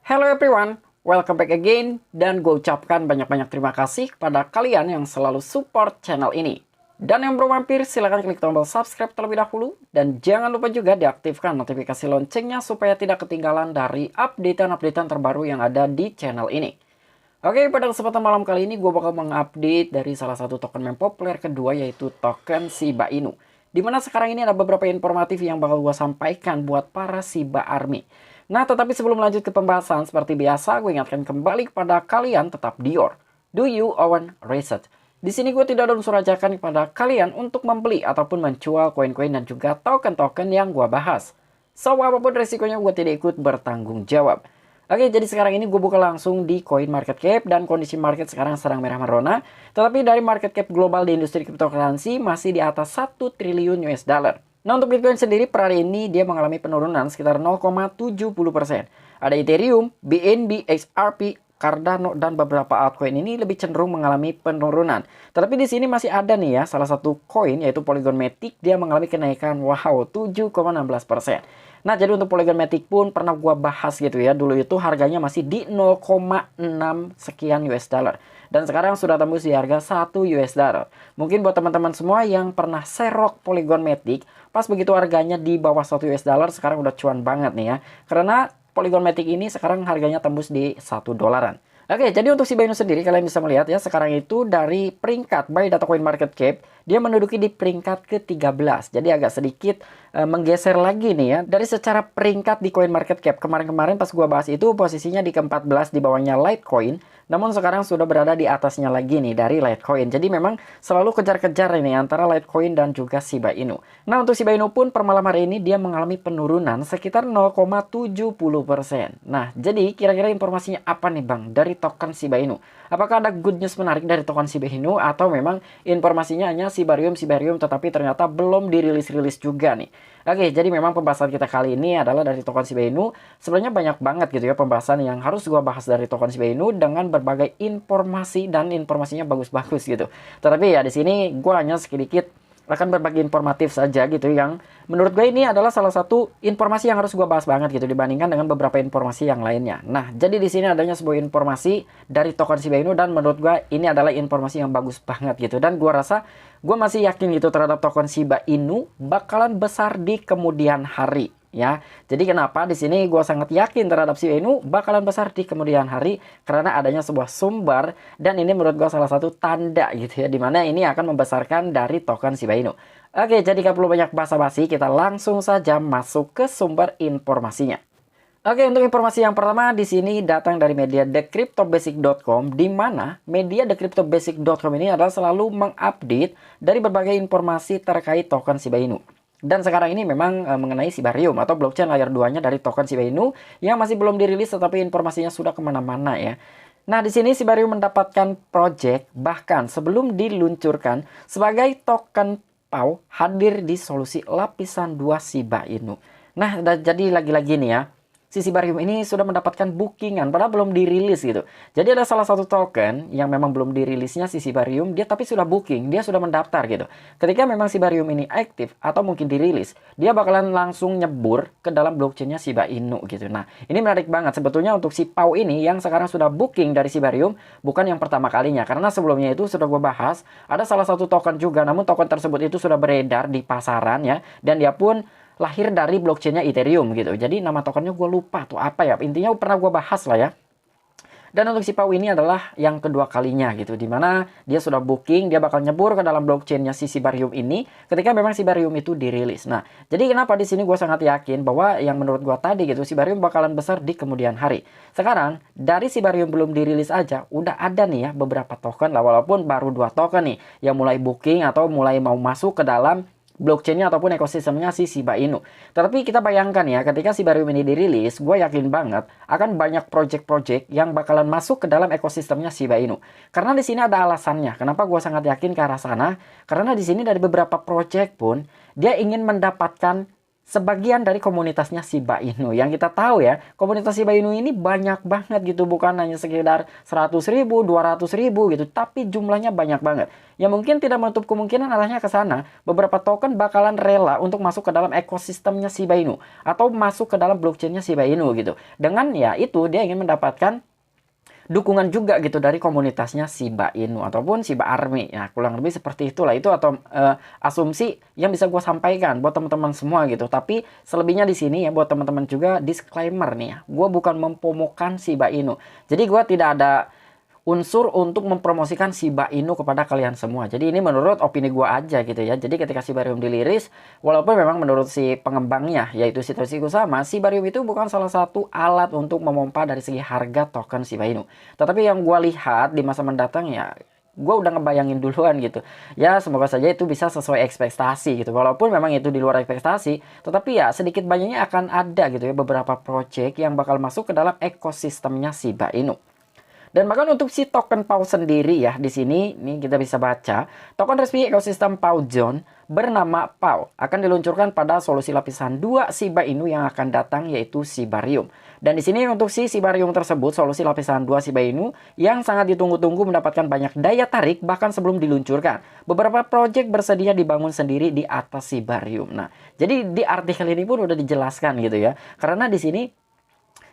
Hello everyone, welcome back again. Dan gue ucapkan banyak-banyak terima kasih kepada kalian yang selalu support channel ini. Dan yang belum mampir, silahkan klik tombol subscribe terlebih dahulu. Dan jangan lupa juga diaktifkan notifikasi loncengnya supaya tidak ketinggalan dari updatean-updatean terbaru yang ada di channel ini. Oke, pada kesempatan malam kali ini gue bakal mengupdate dari salah satu token meme populer kedua, yaitu token Shiba Inu. Dimana sekarang ini ada beberapa informatif yang bakal gue sampaikan buat para Shiba Army. Nah, tetapi sebelum lanjut ke pembahasan, seperti biasa gue ingatkan kembali kepada kalian tetap Dior. Do you own research? Di sini gue tidak ada unsur ajakan kepada kalian untuk membeli ataupun menjual koin-koin dan juga token-token yang gue bahas. So, apapun resikonya gue tidak ikut bertanggung jawab. Oke, jadi sekarang ini gue buka langsung di coin market cap dan kondisi market sekarang sedang merah merona. Tetapi dari market cap global di industri cryptocurrency masih di atas 1 triliun US dollar. Nah, untuk Bitcoin sendiri per hari ini dia mengalami penurunan sekitar 0,70%. Ada Ethereum, BNB, XRP, Cardano dan beberapa altcoin ini lebih cenderung mengalami penurunan. Tetapi di sini masih ada nih ya salah satu koin yaitu Polygon Matic, dia mengalami kenaikan wow 7,16%. Nah, jadi untuk Polygon Matic pun pernah gua bahas gitu ya. Dulu itu harganya masih di 0,6 sekian US dollar. Dan sekarang sudah tembus di harga 1 US dollar. Mungkin buat teman-teman semua yang pernah serok Polygon Matic, pas begitu harganya di bawah 1 US dollar, sekarang udah cuan banget nih ya. Karena Polygon Matic ini sekarang harganya tembus di 1 dolaran. Oke, jadi untuk Shiba Inu sendiri kalian bisa melihat ya, sekarang itu dari peringkat by data coin market cap, dia menduduki di peringkat ke-13. Jadi agak sedikit menggeser lagi nih ya. Dari secara peringkat di coin market cap, kemarin-kemarin pas gua bahas itu posisinya di ke-14 di bawahnya Litecoin. Namun sekarang sudah berada di atasnya lagi nih dari Litecoin. Jadi memang selalu kejar-kejar ini antara Litecoin dan juga Shiba Inu. Nah, untuk Shiba Inu pun per malam hari ini dia mengalami penurunan sekitar 0,70%. Nah, jadi kira-kira informasinya apa nih Bang dari token Shiba Inu? Apakah ada good news menarik dari token Shiba Inu atau memang informasinya hanya Shibarium tetapi ternyata belum dirilis-rilis juga nih? Oke, jadi memang pembahasan kita kali ini adalah dari token Shiba Inu. Sebenarnya banyak banget gitu ya pembahasan yang harus gua bahas dari token Shiba Inu dengan berbagai informasi dan informasinya bagus-bagus gitu. Tetapi ya di sini gua hanya sedikit akan berbagi informatif saja gitu yang menurut gue ini adalah salah satu informasi yang harus gue bahas banget gitu dibandingkan dengan beberapa informasi yang lainnya. Nah, jadi di sini adanya sebuah informasi dari token Shiba Inu dan menurut gue ini adalah informasi yang bagus banget gitu, dan gue rasa gue masih yakin gitu terhadap token Shiba Inu bakalan besar di kemudian hari. Ya, jadi kenapa di sini gue sangat yakin terhadap Shiba Inu bakalan besar di kemudian hari karena adanya sebuah sumber, dan ini menurut gue salah satu tanda gitu ya dimana ini akan membesarkan dari token Shiba Inu. Oke, jadi gak perlu banyak basa-basi, kita langsung saja masuk ke sumber informasinya. Oke, untuk informasi yang pertama di sini datang dari media thecryptobasic.com, di mana media thecryptobasic.com ini adalah selalu mengupdate dari berbagai informasi terkait token Shiba Inu. Dan sekarang ini memang mengenai Shibarium atau blockchain layer 2-nya dari token Shiba Inu yang masih belum dirilis tetapi informasinya sudah kemana-mana ya. Nah, di sini Shibarium mendapatkan project bahkan sebelum diluncurkan sebagai token PAU hadir di solusi lapisan 2 Shiba Inu. Nah, jadi lagi-lagi nih ya, si Shibarium ini sudah mendapatkan bookingan padahal belum dirilis gitu. Jadi ada salah satu token yang memang belum dirilisnya si Shibarium, dia tapi sudah booking, dia sudah mendaftar gitu. Ketika memang Shibarium ini aktif atau mungkin dirilis, dia bakalan langsung nyebur ke dalam blockchainnya Shiba Inu gitu. Nah, ini menarik banget sebetulnya untuk si PAU ini yang sekarang sudah booking dari Shibarium, bukan yang pertama kalinya. Karena sebelumnya itu sudah gue bahas, ada salah satu token juga, namun token tersebut itu sudah beredar di pasaran ya, dan dia pun lahir dari blockchainnya Ethereum gitu. Jadi nama tokennya gue lupa tuh apa ya. Intinya pernah gue bahas lah ya. Dan untuk si PAU ini adalah yang kedua kalinya gitu. Dimana dia sudah booking, dia bakal nyebur ke dalam blockchainnya si Shibarium ini ketika memang Shibarium itu dirilis. Nah, jadi kenapa di sini gue sangat yakin bahwa yang menurut gue tadi gitu, Shibarium bakalan besar di kemudian hari. Sekarang, dari Shibarium belum dirilis aja, udah ada nih ya beberapa token lah. Walaupun baru 2 token nih yang mulai booking atau mulai mau masuk ke dalam blockchainnya ataupun ekosistemnya si Shiba Inu. Tetapi kita bayangkan ya, ketika Shibarium ini dirilis, gue yakin banget akan banyak project-project yang bakalan masuk ke dalam ekosistemnya Shiba Inu. Karena di sini ada alasannya. Kenapa gue sangat yakin ke arah sana? Karena di sini dari beberapa project pun dia ingin mendapatkan sebagian dari komunitasnya Shiba Inu. Yang kita tahu ya, komunitas Shiba Inu ini banyak banget gitu, bukan hanya sekedar 100.000, 200.000 gitu, tapi jumlahnya banyak banget. Ya mungkin tidak menutup kemungkinan arahnya ke sana, beberapa token bakalan rela untuk masuk ke dalam ekosistemnya Shiba Inu atau masuk ke dalam blockchainnya Shiba Inu gitu. Dengan ya itu dia ingin mendapatkan dukungan juga gitu dari komunitasnya Shiba Inu ataupun Shiba Army. Ya kurang lebih seperti itulah, itu atau asumsi yang bisa gue sampaikan buat teman-teman semua gitu. Tapi selebihnya di sini ya buat teman-teman juga disclaimer nih ya, gue bukan mempromokan Shiba Inu. Jadi gue tidak ada unsur untuk mempromosikan Shiba Inu kepada kalian semua. Jadi ini menurut opini gua aja gitu ya. Jadi ketika Shibarium diliris, walaupun memang menurut si pengembangnya yaitu Satoshi Kusama, Shibarium itu bukan salah satu alat untuk memompa dari segi harga token Shiba Inu. Tetapi yang gua lihat di masa mendatang ya, gue udah ngebayangin duluan gitu. Ya semoga saja itu bisa sesuai ekspektasi gitu. Walaupun memang itu di luar ekspektasi, tetapi ya sedikit banyaknya akan ada gitu ya beberapa project yang bakal masuk ke dalam ekosistemnya Shiba Inu. Dan bahkan untuk si token PAU sendiri ya, di sini nih kita bisa baca, token resmi ekosistem PAU Zone bernama PAU akan diluncurkan pada solusi lapisan 2 Shiba Inu yang akan datang, yaitu Shibarium. Dan di sini untuk si Shibarium tersebut, solusi lapisan 2 Shiba Inu yang sangat ditunggu-tunggu mendapatkan banyak daya tarik bahkan sebelum diluncurkan. Beberapa project bersedia dibangun sendiri di atas Shibarium. Nah, jadi di artikel ini pun udah dijelaskan gitu ya. Karena di sini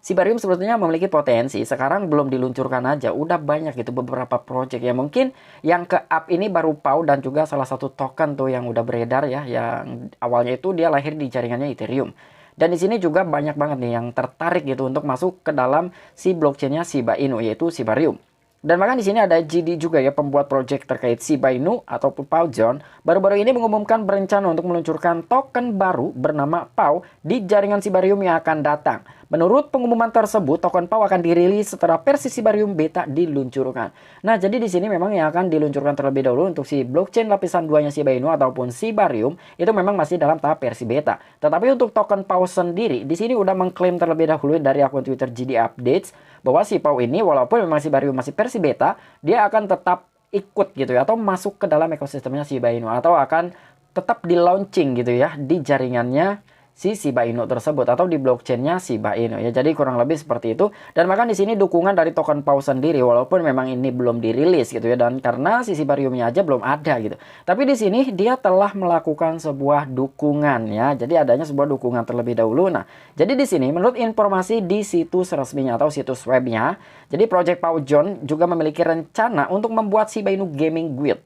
Shibarium sebetulnya memiliki potensi, sekarang belum diluncurkan aja, udah banyak gitu beberapa project ya. Mungkin yang ke up ini baru PAU dan juga salah satu token tuh yang udah beredar ya, yang awalnya itu dia lahir di jaringannya Ethereum. Dan di sini juga banyak banget nih yang tertarik gitu untuk masuk ke dalam si blockchainnya Shiba Inu, yaitu Shibarium. Dan bahkan di sini ada GD juga ya, pembuat project terkait Shiba Inu ataupun PAU Zone, baru-baru ini mengumumkan berencana untuk meluncurkan token baru bernama PAU di jaringan Shibarium yang akan datang. Menurut pengumuman tersebut, token PAU akan dirilis setelah versi Shibarium beta diluncurkan. Nah, jadi di sini memang yang akan diluncurkan terlebih dahulu untuk si blockchain lapisan 2-nya Shiba Inu ataupun Shibarium itu memang masih dalam tahap versi beta. Tetapi untuk token PAU sendiri, di sini udah mengklaim terlebih dahulu dari akun Twitter GD Updates bahwa si PAU ini walaupun memang Shibarium masih versi beta, dia akan tetap ikut gitu ya, atau masuk ke dalam ekosistemnya Shiba Inu, atau akan tetap di launching gitu ya di jaringannya si Shiba Inu tersebut atau di blockchainnya Shiba Inu ya. Jadi kurang lebih seperti itu. Dan bahkan di sini dukungan dari token PAU sendiri walaupun memang ini belum dirilis gitu ya, dan karena si Shibariumnya aja belum ada gitu. Tapi di sini dia telah melakukan sebuah dukungan ya. Jadi adanya sebuah dukungan terlebih dahulu. Nah, jadi di sini menurut informasi di situs resminya atau situs webnya, jadi Project PAU Zone juga memiliki rencana untuk membuat Shiba Inu Gaming Guild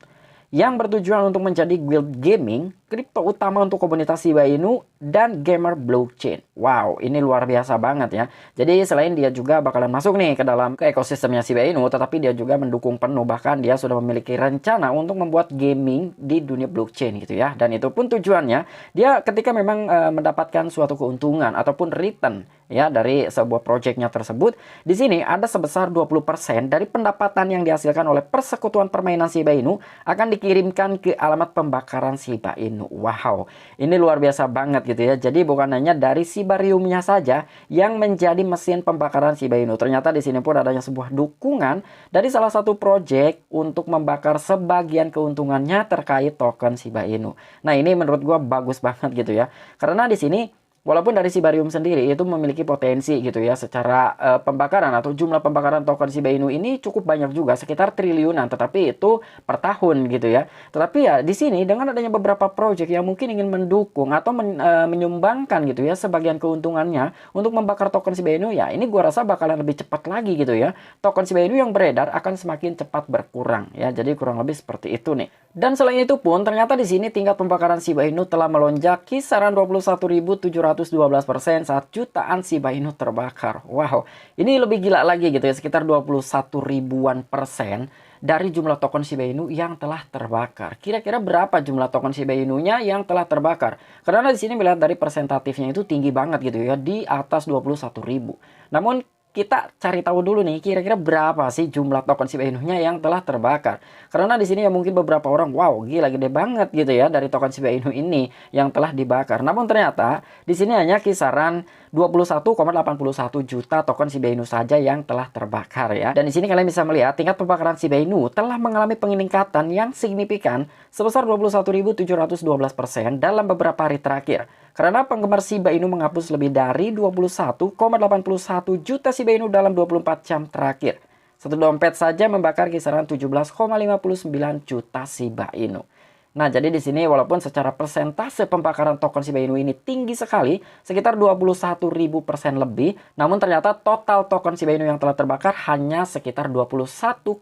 yang bertujuan untuk menjadi guild gaming kripto utama untuk komunitas Shiba Inu dan gamer blockchain. Wow, ini luar biasa banget ya. Jadi selain dia juga bakalan masuk nih ke dalam ekosistemnya Shiba Inu, tetapi dia juga mendukung penuh, bahkan dia sudah memiliki rencana untuk membuat gaming di dunia blockchain gitu ya. Dan itu pun tujuannya dia ketika memang mendapatkan suatu keuntungan ataupun return ya dari sebuah projectnya tersebut, di sini ada sebesar 20% dari pendapatan yang dihasilkan oleh persekutuan permainan Shiba Inu akan dikirimkan ke alamat pembakaran Shiba Inu. Wow, ini luar biasa banget gitu ya. Jadi bukan hanya dari Shibariumnya saja yang menjadi mesin pembakaran Shiba Inu. Ternyata di sini pun adanya sebuah dukungan dari salah satu project untuk membakar sebagian keuntungannya terkait token Shiba Inu. Nah, ini menurut gua bagus banget gitu ya. Karena di sini walaupun dari Shibarium sendiri itu memiliki potensi gitu ya secara pembakaran atau jumlah pembakaran token Shiba Inu ini cukup banyak juga, sekitar triliunan, tetapi itu per tahun gitu ya. Tetapi ya di sini dengan adanya beberapa project yang mungkin ingin mendukung atau menyumbangkan gitu ya sebagian keuntungannya untuk membakar token Shiba Inu, ya ini gua rasa bakalan lebih cepat lagi gitu ya. Token Shiba Inu yang beredar akan semakin cepat berkurang ya. Jadi kurang lebih seperti itu nih. Dan selain itu pun ternyata di sini tingkat pembakaran Shiba Inu telah melonjak kisaran 21.712% saat jutaan Shiba Inu terbakar. Wow, ini lebih gila lagi gitu ya, sekitar 21 ribuan persen dari jumlah token Shiba Inu yang telah terbakar. Kira-kira berapa jumlah token Shiba Inu-nya yang telah terbakar? Karena di sini melihat dari persentatifnya itu tinggi banget gitu ya, di atas 21.000. Namun kita cari tahu dulu nih, kira-kira berapa sih jumlah token Shiba Inu-nya yang telah terbakar. Karena di sini ya mungkin beberapa orang, wow, gila gede banget gitu ya dari token Shiba Inu ini yang telah dibakar. Namun ternyata di sini hanya kisaran 21,81 juta token Shiba Inu saja yang telah terbakar ya. Dan di sini kalian bisa melihat tingkat pembakaran Shiba Inu telah mengalami peningkatan yang signifikan sebesar 21.712% dalam beberapa hari terakhir. Karena penggemar Shiba Inu menghapus lebih dari 21,81 juta Shiba Inu dalam 24 jam terakhir. Satu dompet saja membakar kisaran 17,59 juta Shiba Inu. Nah, jadi di sini walaupun secara persentase pembakaran token Shiba Inu ini tinggi sekali, sekitar 21.000% lebih, namun ternyata total token Shiba Inu yang telah terbakar hanya sekitar 21,81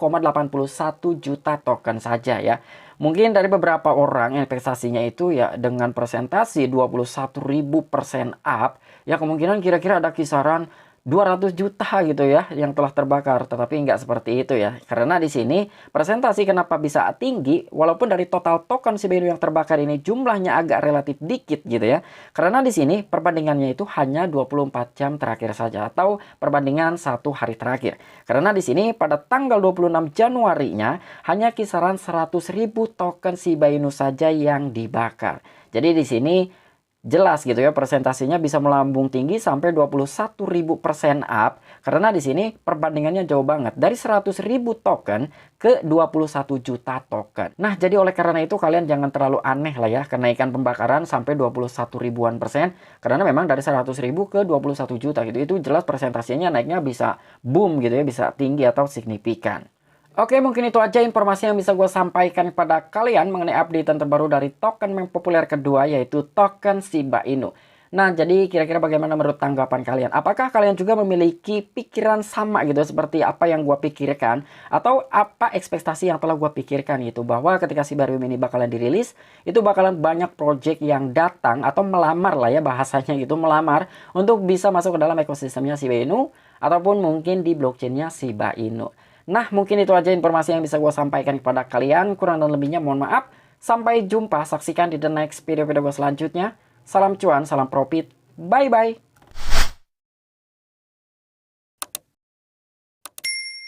juta token saja ya. Mungkin dari beberapa orang investasinya itu ya dengan presentasi 21.000% up, ya kemungkinan kira-kira ada kisaran 200 juta gitu ya yang telah terbakar, tetapi nggak seperti itu ya. Karena di sini presentasi kenapa bisa tinggi walaupun dari total token Shiba Inu yang terbakar ini jumlahnya agak relatif dikit gitu ya. Karena di sini perbandingannya itu hanya 24 jam terakhir saja atau perbandingan 1 hari terakhir. Karena di sini pada tanggal 26 Januarinya hanya kisaran 100.000 token Shiba Inu saja yang dibakar. Jadi di sini jelas gitu ya presentasinya bisa melambung tinggi sampai 21.000% up karena di sini perbandingannya jauh banget dari 100.000 token ke 21 juta token. Nah, jadi oleh karena itu kalian jangan terlalu aneh lah ya kenaikan pembakaran sampai 21 ribuan persen karena memang dari 100.000 ke 21 juta gitu itu jelas presentasinya naiknya bisa boom gitu ya, bisa tinggi atau signifikan. Oke, mungkin itu aja informasi yang bisa gue sampaikan kepada kalian mengenai update terbaru dari token yang populer kedua, yaitu token Shiba Inu. Nah, jadi kira-kira bagaimana menurut tanggapan kalian? Apakah kalian juga memiliki pikiran sama gitu, seperti apa yang gue pikirkan? Atau apa ekspektasi yang telah gue pikirkan gitu, bahwa ketika Shiba Inu ini bakalan dirilis, itu bakalan banyak project yang datang atau melamar lah ya bahasanya gitu, melamar untuk bisa masuk ke dalam ekosistemnya Shiba Inu, ataupun mungkin di blockchainnya Shiba Inu. Nah, mungkin itu aja informasi yang bisa gue sampaikan kepada kalian. Kurang dan lebihnya mohon maaf. Sampai jumpa, saksikan di the next video-video gue selanjutnya. Salam cuan, salam profit. Bye-bye.